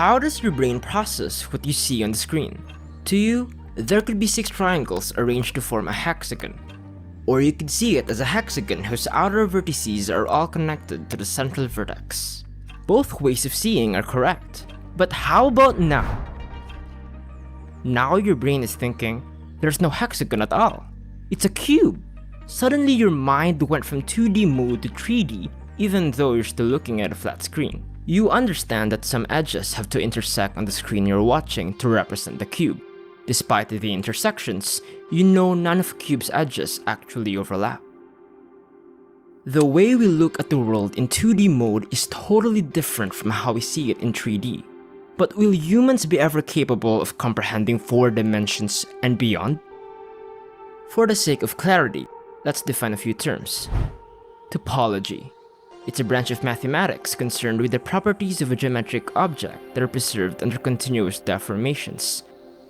How does your brain process what you see on the screen? To you, there could be 6 triangles arranged to form a hexagon. Or you could see it as a hexagon whose outer vertices are all connected to the central vertex. Both ways of seeing are correct. But how about now? Now your brain is thinking, there's no hexagon at all. It's a cube. Suddenly your mind went from 2D mode to 3D, even though you're still looking at a flat screen. You understand that some edges have to intersect on the screen you're watching to represent the cube. Despite the intersections, you know none of a cube's edges actually overlap. The way we look at the world in 2D mode is totally different from how we see it in 3D. But will humans be ever capable of comprehending 4 dimensions and beyond? For the sake of clarity, let's define a few terms. Topology. It's a branch of mathematics concerned with the properties of a geometric object that are preserved under continuous deformations.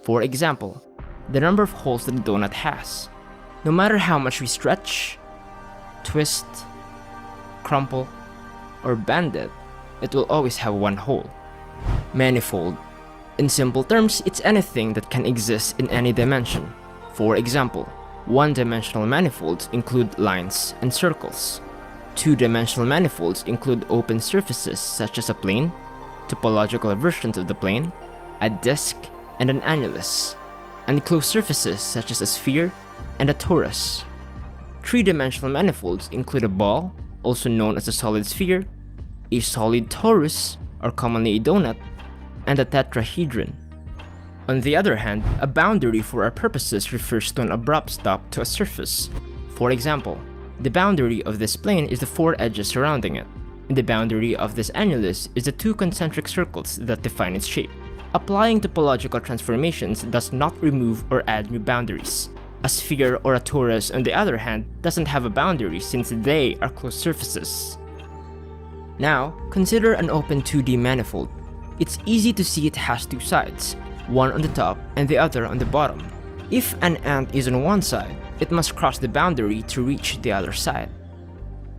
For example, the number of holes that a donut has. No matter how much we stretch, twist, crumple, or bend it, it will always have one hole. Manifold. In simple terms, it's anything that can exist in any dimension. For example, one-dimensional manifolds include lines and circles. Two-dimensional manifolds include open surfaces such as a plane, topological versions of the plane, a disk, and an annulus, and closed surfaces such as a sphere and a torus. Three-dimensional manifolds include a ball, also known as a solid sphere, a solid torus, or commonly a donut, and a tetrahedron. On the other hand, a boundary for our purposes refers to an abrupt stop to a surface. For example, the boundary of this plane is the 4 edges surrounding it, and the boundary of this annulus is the 2 concentric circles that define its shape. Applying topological transformations does not remove or add new boundaries. A sphere or a torus, on the other hand, doesn't have a boundary since they are closed surfaces. Now, consider an open 2D manifold. It's easy to see it has 2 sides, one on the top and the other on the bottom. If an ant is on one side, it must cross the boundary to reach the other side.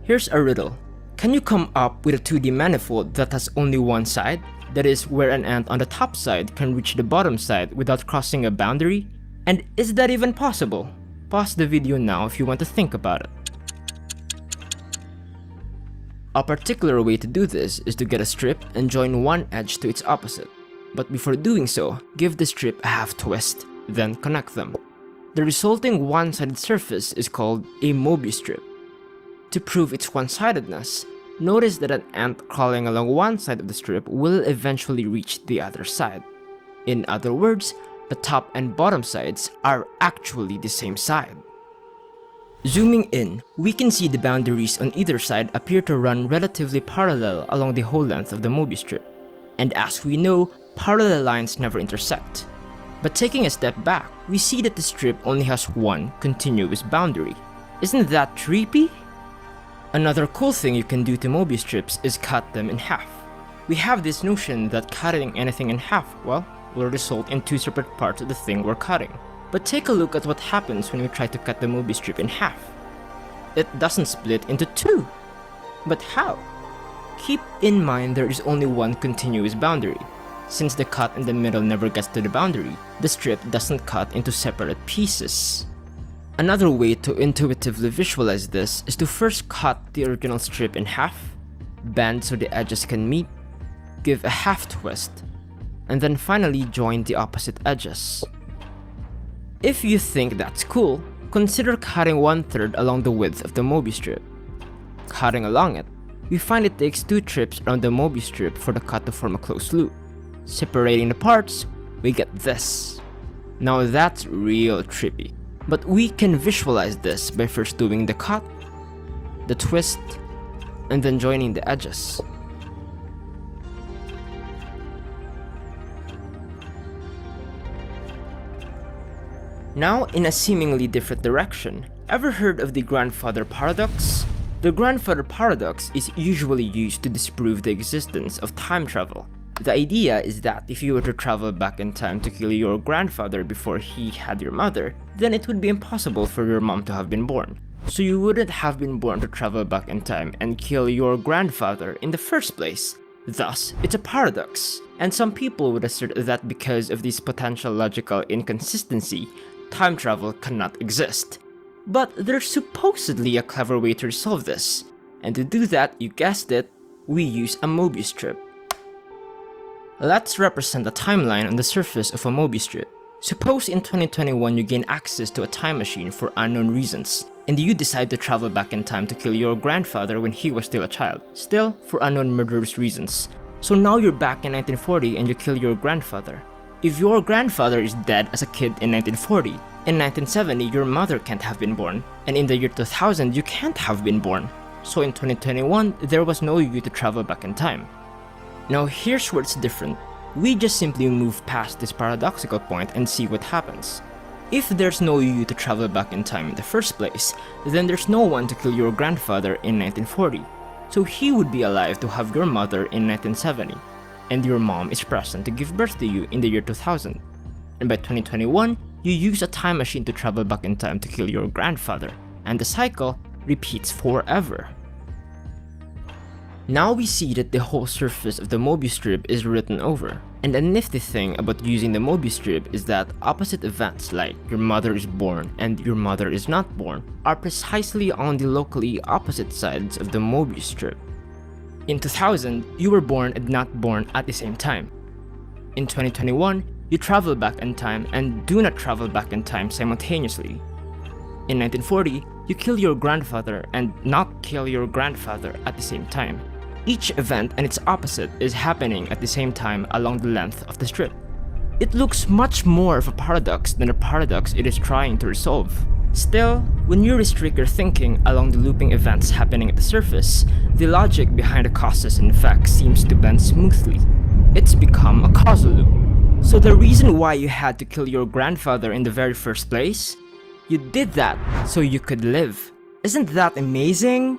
Here's a riddle. Can you come up with a 2D manifold that has only one side? That is, where an ant on the top side can reach the bottom side without crossing a boundary? And is that even possible? Pause the video now if you want to think about it. A particular way to do this is to get a strip and join one edge to its opposite. But before doing so, give the strip a half twist, then connect them. The resulting one-sided surface is called a Mobius strip. To prove its one-sidedness, notice that an ant crawling along one side of the strip will eventually reach the other side. In other words, the top and bottom sides are actually the same side. Zooming in, we can see the boundaries on either side appear to run relatively parallel along the whole length of the Mobius strip. And as we know, parallel lines never intersect. But taking a step back, we see that the strip only has one continuous boundary. Isn't that creepy? Another cool thing you can do to Mobius strips is cut them in half. We have this notion that cutting anything in half, well, will result in 2 separate parts of the thing we're cutting. But take a look at what happens when we try to cut the Mobius strip in half. It doesn't split into 2. But how? Keep in mind there is only one continuous boundary. Since the cut in the middle never gets to the boundary, the strip doesn't cut into separate pieces. Another way to intuitively visualize this is to first cut the original strip in half, bend so the edges can meet, give a half twist, and then finally join the opposite edges. If you think that's cool, consider cutting 1/3 along the width of the Mobius strip. Cutting along it, we find it takes 2 trips around the Mobius strip for the cut to form a closed loop. Separating the parts, we get this. Now that's real trippy. But we can visualize this by first doing the cut, the twist, and then joining the edges. Now in a seemingly different direction, ever heard of the grandfather paradox? The grandfather paradox is usually used to disprove the existence of time travel. The idea is that if you were to travel back in time to kill your grandfather before he had your mother, then it would be impossible for your mom to have been born. So you wouldn't have been born to travel back in time and kill your grandfather in the first place. Thus, it's a paradox, and some people would assert that because of this potential logical inconsistency, time travel cannot exist. But there's supposedly a clever way to resolve this, and to do that, you guessed it, we use a Mobius strip. Let's represent a timeline on the surface of a Mobius strip. Suppose in 2021 you gain access to a time machine for unknown reasons, and you decide to travel back in time to kill your grandfather when he was still a child, still for unknown murderous reasons. So now you're back in 1940 and you kill your grandfather. If your grandfather is dead as a kid in 1940, in 1970 your mother can't have been born, and in the year 2000 you can't have been born. So in 2021 there was no you to travel back in time. Now here's where it's different. We just simply move past this paradoxical point and see what happens. If there's no you to travel back in time in the first place, then there's no one to kill your grandfather in 1940. So he would be alive to have your mother in 1970, and your mom is present to give birth to you in the year 2000. And by 2021, you use a time machine to travel back in time to kill your grandfather, and the cycle repeats forever. Now we see that the whole surface of the Mobius strip is written over, and a nifty thing about using the Mobius strip is that opposite events like your mother is born and your mother is not born are precisely on the locally opposite sides of the Mobius strip. In 2000, you were born and not born at the same time. In 2021, you travel back in time and do not travel back in time simultaneously. In 1940, you kill your grandfather and not kill your grandfather at the same time. Each event and its opposite is happening at the same time along the length of the strip. It looks much more of a paradox than a paradox it is trying to resolve. Still, when you restrict your thinking along the looping events happening at the surface, the logic behind the causes and effects seems to blend smoothly. It's become a causal loop. So the reason why you had to kill your grandfather in the very first place? You did that so you could live. Isn't that amazing?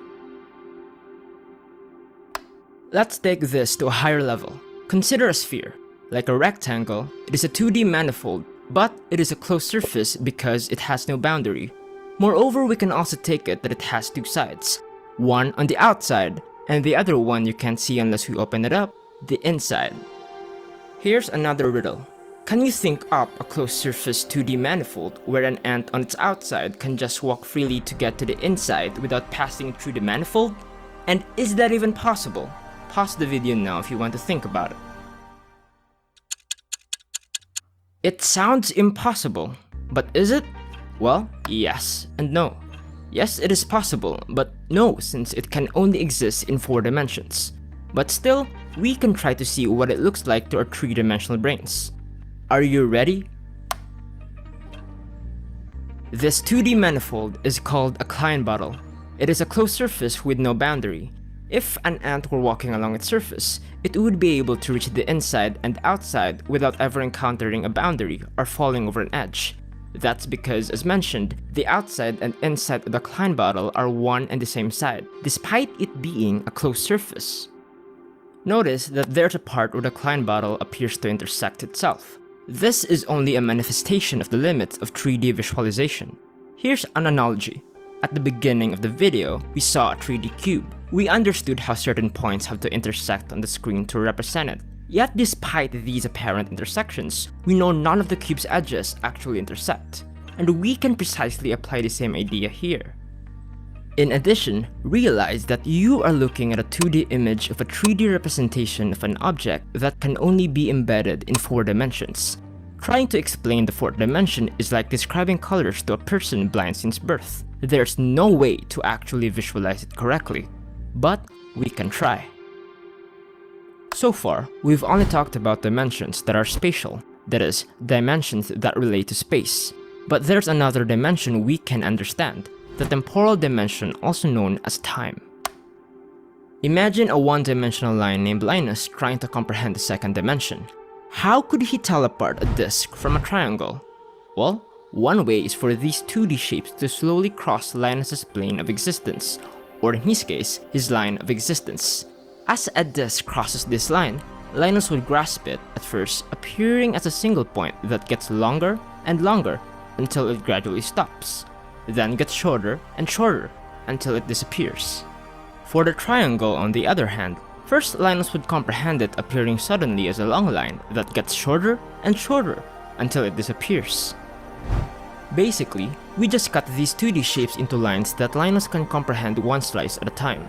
Let's take this to a higher level. Consider a sphere. Like a rectangle, it is a 2D manifold, but it is a closed surface because it has no boundary. Moreover, we can also take it that it has two sides. One on the outside, and the other one you can't see unless we open it up, the inside. Here's another riddle. Can you think up a closed surface 2D manifold where an ant on its outside can just walk freely to get to the inside without passing through the manifold? And is that even possible? Pause the video now if you want to think about it. It sounds impossible, but is it? Well, yes and no. Yes, it is possible, but no, since it can only exist in 4 dimensions. But still, we can try to see what it looks like to our 3-dimensional brains. Are you ready? This 2D manifold is called a Kleine bottle. It is a closed surface with no boundary. If an ant were walking along its surface, it would be able to reach the inside and outside without ever encountering a boundary or falling over an edge. That's because, as mentioned, the outside and inside of the Kleine bottle are one and the same side, despite it being a closed surface. Notice that there's a part where the Kleine bottle appears to intersect itself. This is only a manifestation of the limits of 3D visualization. Here's an analogy. At the beginning of the video, we saw a 3D cube. We understood how certain points have to intersect on the screen to represent it. Yet despite these apparent intersections, we know none of the cube's edges actually intersect. And we can precisely apply the same idea here. In addition, realize that you are looking at a 2D image of a 3D representation of an object that can only be embedded in 4 dimensions. Trying to explain the 4th dimension is like describing colors to a person blind since birth. There's no way to actually visualize it correctly, but we can try. So far, we've only talked about dimensions that are spatial, that is, dimensions that relate to space. But there's another dimension we can understand, the temporal dimension, also known as time. Imagine a one-dimensional line named Linus trying to comprehend the 2nd dimension. How could he tell apart a disk from a triangle? Well, one way is for these 2D shapes to slowly cross Linus's plane of existence, or in his case, his line of existence. As a disk crosses this line, Linus would grasp it at first, appearing as a single point that gets longer and longer until it gradually stops, then gets shorter and shorter until it disappears. For the triangle, on the other hand, First, Linus would comprehend it appearing suddenly as a long line that gets shorter and shorter until it disappears. Basically, we just cut these 2D shapes into lines that Linus can comprehend one slice at a time.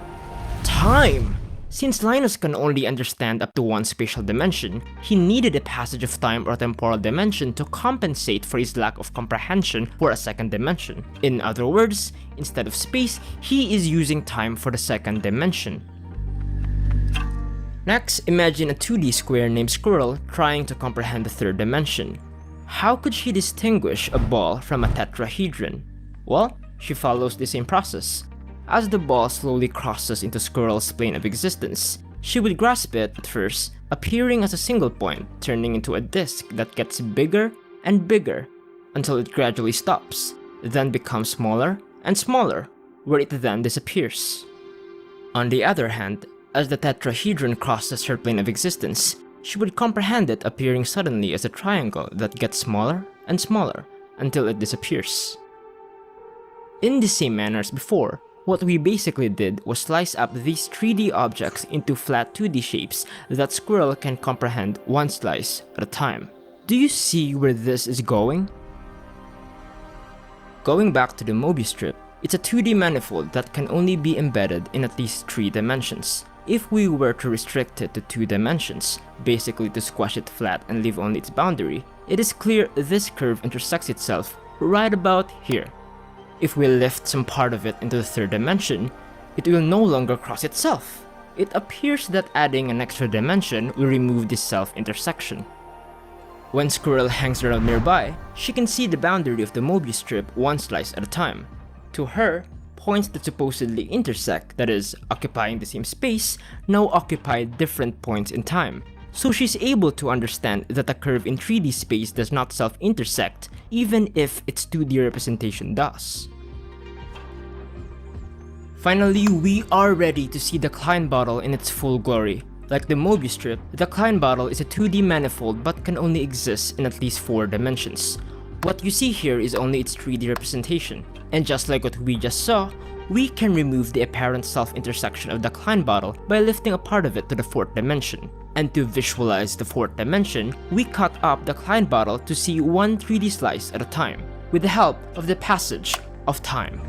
Time! Since Linus can only understand up to one spatial dimension, he needed a passage of time or temporal dimension to compensate for his lack of comprehension for a second dimension. In other words, instead of space, he is using time for the second dimension. Next, imagine a 2D square named Squirrel trying to comprehend the third dimension. How could she distinguish a ball from a tetrahedron? Well, she follows the same process. As the ball slowly crosses into Squirrel's plane of existence, she would grasp it at first, appearing as a single point, turning into a disc that gets bigger and bigger until it gradually stops, then becomes smaller and smaller, where it then disappears. On the other hand, as the tetrahedron crosses her plane of existence, she would comprehend it appearing suddenly as a triangle that gets smaller and smaller until it disappears. In the same manner as before, what we basically did was slice up these 3D objects into flat 2D shapes that Squirrel can comprehend one slice at a time. Do you see where this is going? Going back to the Mobius strip, it's a 2D manifold that can only be embedded in at least 3 dimensions. If we were to restrict it to 2 dimensions, basically to squash it flat and leave only its boundary, it is clear this curve intersects itself right about here. If we lift some part of it into the 3rd dimension, it will no longer cross itself. It appears that adding an extra dimension will remove this self-intersection. When Squirrel hangs around nearby, she can see the boundary of the Mobius strip one slice at a time. To her, points that supposedly intersect, that is, occupying the same space, now occupy different points in time. So she's able to understand that a curve in 3D space does not self-intersect, even if its 2D representation does. Finally, we are ready to see the Kleine bottle in its full glory. Like the Mobius strip, the Kleine bottle is a 2D manifold but can only exist in at least 4 dimensions. What you see here is only its 3D representation. And just like what we just saw, we can remove the apparent self-intersection of the Kleine bottle by lifting a part of it to the 4th dimension. And to visualize the 4th dimension, we cut up the Kleine bottle to see one 3D slice at a time, with the help of the passage of time.